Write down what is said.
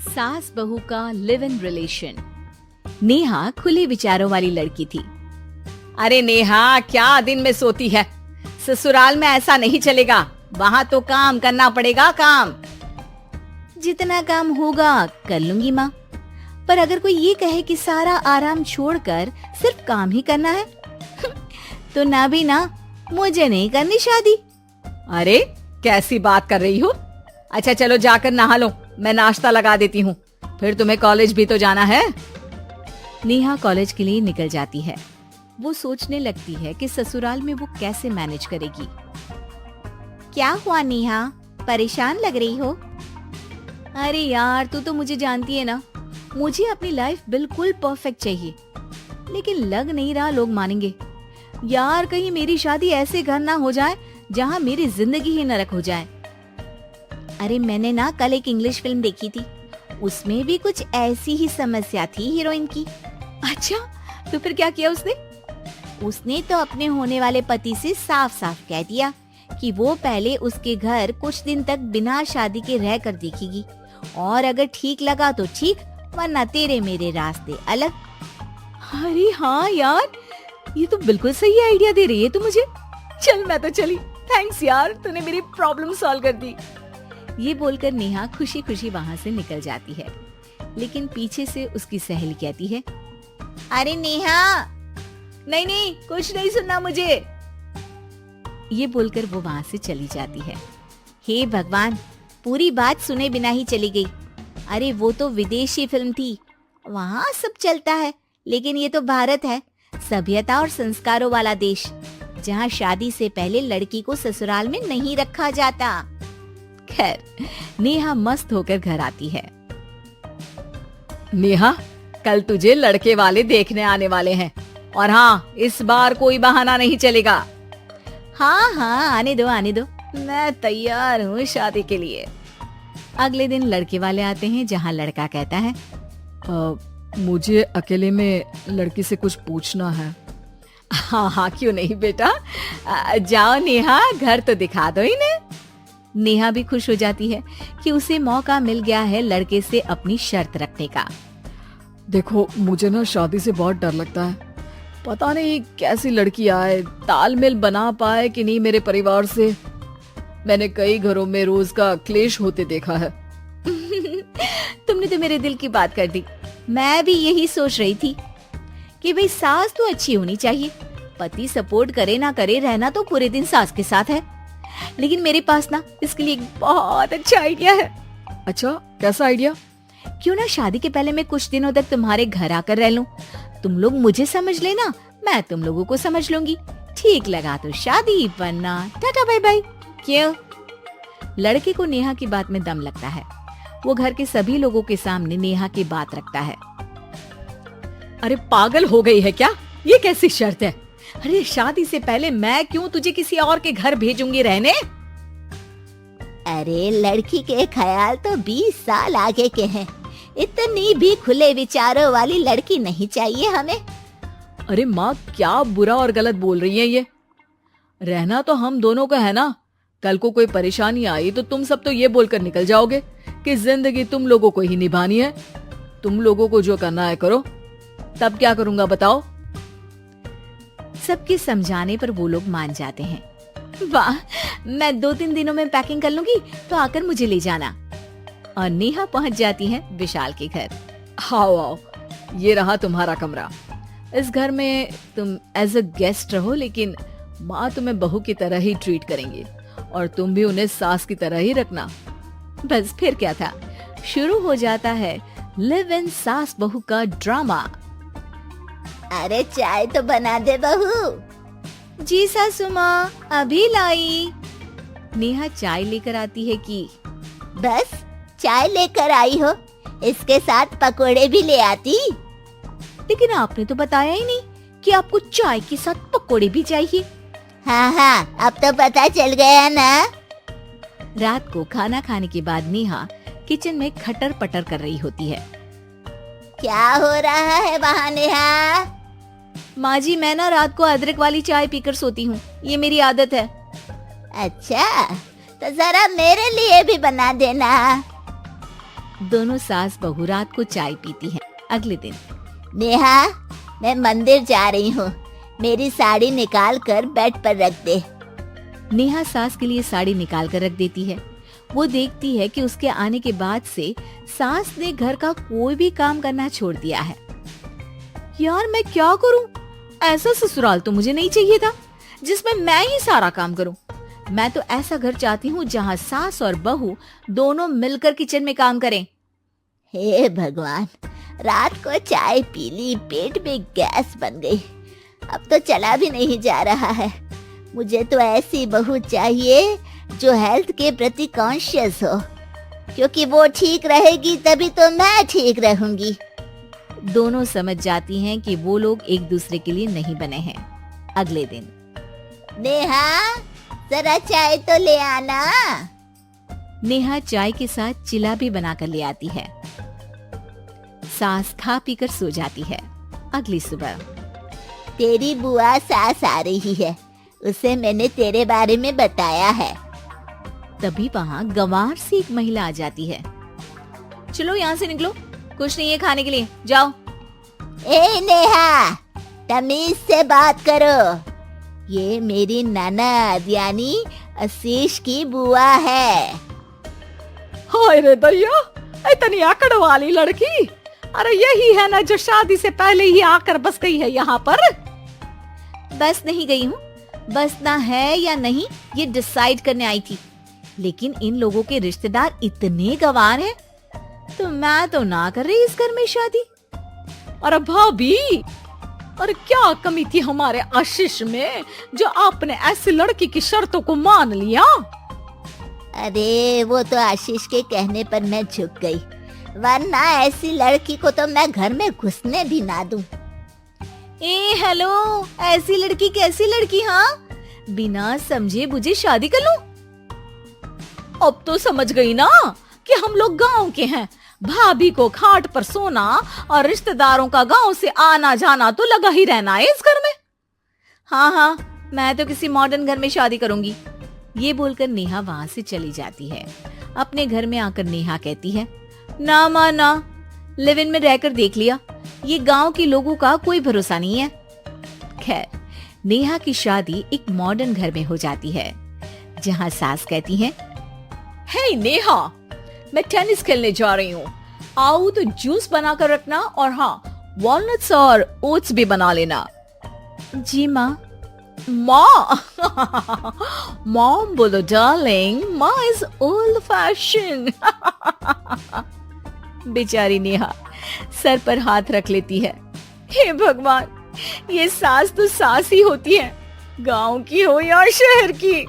सास बहू का लिव इन रिलेशन। नेहा खुले विचारों वाली लड़की थी। अरे नेहा, क्या दिन में सोती है? ससुराल में ऐसा नहीं चलेगा, वहाँ तो काम करना पड़ेगा। काम जितना काम होगा कर लूंगी माँ, पर अगर कोई ये कहे कि सारा आराम छोड़कर सिर्फ काम ही करना है तो ना भी ना, मुझे नहीं करनी शादी। अरे कैसी बात कर रही हो? अच्छा चलो जाकर नहा लो, मैं नाश्ता लगा देती हूँ, फिर तुम्हें कॉलेज भी तो जाना है। नेहा कॉलेज के लिए निकल जाती है। वो सोचने लगती है कि ससुराल में वो कैसे मैनेज करेगी। क्या हुआ नेहा, परेशान लग रही हो? अरे यार, तू तो मुझे जानती है ना, मुझे अपनी लाइफ बिल्कुल परफेक्ट चाहिए, लेकिन लग नहीं रहा लोग मानेंगे। यार कहीं मेरी शादी ऐसे घर ना हो जाए जहाँ मेरी जिंदगी ही नरक हो जाए। अरे मैंने ना कल एक इंग्लिश फिल्म देखी थी, उसमें भी कुछ ऐसी ही समस्या थी हीरोइन की। अच्छा, तो फिर क्या किया उसने? उसने तो अपने होने वाले पति से साफ साफ कह दिया कि वो पहले उसके घर कुछ दिन तक बिना शादी के रह कर देखेगी, और अगर ठीक लगा तो ठीक, वरना तेरे मेरे रास्ते अलग। अरे हाँ यार, ये तो बिल्कुल सही आइडिया दे रही है तू मुझे। चल मैं तो चली, थैंक्स यार, तूने मेरी प्रॉब्लम सॉल्व कर दी। ये बोलकर नेहा खुशी खुशी वहाँ से निकल जाती है, लेकिन पीछे से उसकी सहेली कहती है, अरे नेहा, नहीं नहीं, कुछ नहीं सुनना मुझे। ये बोलकर वो वहाँ से चली जाती है। हे भगवान, पूरी बात सुने बिना ही चली गई। अरे वो तो विदेशी फिल्म थी, वहाँ सब चलता है, लेकिन ये तो भारत है, सभ्यता और संस्कारों वाला देश, जहाँ शादी से पहले लड़की को ससुराल में नहीं रखा जाता। खैर, नेहा मस्त होकर घर आती है। नेहा, कल तुझे लड़के वाले देखने आने वाले हैं, और हाँ, इस बार कोई बहाना नहीं चलेगा। हाँ हाँ, आने दो आने दो, मैं तैयार हूँ शादी के लिए। अगले दिन लड़के वाले आते हैं, जहाँ लड़का कहता है, मुझे अकेले में लड़की से कुछ पूछना है। हाँ हाँ, क्यों नहीं बेटा, जाओ नेहा, घर तो दिखा दो इन्हें। नेहा भी खुश हो जाती है कि उसे मौका मिल गया है लड़के से अपनी शर्त रखने का। देखो, मुझे ना शादी से बहुत डर लगता है, पता नहीं कैसी लड़की आए, तालमेल बना पाए कि नहीं मेरे परिवार से। मैंने कई घरों में रोज का क्लेश होते देखा है। तुमने तो मेरे दिल की बात कर दी। मैं भी यही सोच रही थी कि भाई सास तो अच्छी होनी चाहिए, पति सपोर्ट करे ना करे, रहना तो पूरे दिन सास के साथ है। लेकिन मेरे पास ना इसके लिए एक बहुत अच्छा आइडिया है। अच्छा, कैसा आइडिया? क्यों ना शादी के पहले मैं कुछ दिनों तक तुम्हारे घर आकर रह लूं, तुम लोग मुझे समझ लेना, मैं तुम लोगों को समझ लूंगी, ठीक लगा तो शादी, वरना टाटा बाय बाय। क्यों? लड़के को नेहा की बात में दम लगता है। वो घर के सभी लोगों के सामने नेहा की बात रखता है। अरे पागल हो गई है क्या? ये कैसी शर्त है? अरे शादी से पहले मैं क्यों तुझे किसी और के घर भेजूंगी रहने? अरे लड़की के ख्याल तो 20 साल आगे के हैं, इतनी भी खुले विचारों वाली लड़की नहीं चाहिए हमें। अरे माँ, क्या बुरा और गलत बोल रही है ये? रहना तो हम दोनों का है ना, कल को कोई परेशानी आई तो तुम सब तो ये बोलकर निकल जाओगे कि जिंदगी तुम लोगों को ही निभानी है, तुम लोगों को जो करना है करो। तब क्या करूंगा बताओ? सबके समझाने पर वो लोग मान जाते हैं। वाह, मैं 2-3 दिनों में पैकिंग कर लूंगी, तो आकर मुझे ले जाना। और नेहा पहुंच जाती है विशाल के घर। आओ आओ, ये रहा तुम्हारा कमरा। इस घर में तुम एज अ गेस्ट रहो, लेकिन माँ तुम्हें बहू की तरह ही ट्रीट करेंगी, और तुम भी उन्हें सास की तरह ही रखना। बस फिर क्या था, शुरू हो जाता है लिव इन सास बहू का ड्रामा। अरे चाय तो बना दे बहू। जी सासू माँ, अभी लाई। नेहा चाय लेकर आती है कि बस चाय लेकर आई हो, इसके साथ पकोड़े भी ले आती। लेकिन आपने तो बताया ही नहीं कि आपको चाय के साथ पकोड़े भी चाहिए। हाँ हाँ, अब तो पता चल गया ना। रात को खाना खाने के बाद नेहा किचन में खटर पटर कर रही होती है। क्या हो रहा है वहाँ नेहा? माँ जी, मैं ना रात को अदरक वाली चाय पीकर सोती हूँ, ये मेरी आदत है। अच्छा, तो जरा मेरे लिए भी बना देना। दोनों सास बहू रात को चाय पीती हैं। अगले दिन नेहा, मैं मंदिर जा रही हूँ, मेरी साड़ी निकाल कर बेड पर रख दे। नेहा सास के लिए साड़ी निकाल कर रख देती है। वो देखती है कि उसके आने के बाद से सास ने घर का कोई भी काम करना छोड़ दिया है। यार मैं क्या करूं? ऐसा ससुराल तो मुझे नहीं चाहिए था जिसमें मैं ही सारा काम करूं। मैं तो ऐसा घर चाहती हूँ जहाँ सास और बहू दोनों मिलकर किचन में काम करें। हे भगवान, रात को चाय पी ली, पेट में गैस बन गई, अब तो चला भी नहीं जा रहा है। मुझे तो ऐसी बहू चाहिए जो हेल्थ के प्रति कॉन्शियस हो, क्योंकि वो ठीक रहेगी तभी तो मैं ठीक रहूंगी। दोनों समझ जाती हैं कि वो लोग एक दूसरे के लिए नहीं बने हैं। अगले दिन नेहा, जरा चाय तो ले आना। नेहा चाय के साथ चिला भी बनाकर ले आती है। सास खा पीकर सो जाती है। अगली सुबह तेरी बुआ सास आ रही है, उसे मैंने तेरे बारे में बताया है। तभी वहाँ गंवार से एक महिला आ जाती है। चलो यहाँ से निकलो, कुछ नहीं है खाने के लिए, जाओ। ए नेहा, तमीज से बात करो, ये मेरी ननद यानी आशीष की बुआ है। हाय रे दैया, इतनी आकड़ वाली लड़की, अरे यही है ना जो शादी से पहले ही आकर बस गई है यहाँ पर। बस नहीं गई हूँ, बसना है या नहीं ये डिसाइड करने आई थी, लेकिन इन लोगों के रिश्तेदार इतने गंवार हैं, तो मैं तो ना कर रही इस घर में शादी। अरे भाभी, अरे क्या कमी थी हमारे आशीष में जो आपने ऐसी लड़की की शर्तों को मान लिया? अरे वो तो आशीष के कहने पर मैं झुक गई, वरना ऐसी लड़की को तो मैं घर में घुसने भी ना दूं। ए हेलो, ऐसी लड़की कैसी लड़की? हाँ, बिना समझे बुझे शादी कर लूं? अब तो समझ गई ना कि हम लोग गांव के हैं। भाभी को खाट पर सोना और रिश्तेदारों का गांव से आना जाना तो लगा ही रहना है इस घर में। हाँ हाँ, मैं तो किसी मॉडर्न घर में शादी करूंगी। ये बोलकर नेहा वहाँ से चली जाती है। अपने घर में आकर नेहा कहती है, ना माँ ना, लिव इन में रहकर देख लिया, ये गांव के लोगों का कोई भरोसा नहीं है। खैर, नेहा की शादी एक मॉडर्न घर में हो जाती है, जहाँ सास कहती है, हे नेहा, मैं टेनिस खेलने जा रही हूँ, आओ तो जूस बना कर रखना, और हाँ, वॉलनट्स और ओट्स भी बना लेना। जी माँ। माँ मॉम बोलो डार्लिंग, माँ इज ओल्ड फैशन। बेचारी नेहा सर पर हाथ रख लेती है। हे भगवान, ये सास तो सास ही होती है, गांव की हो या शहर की।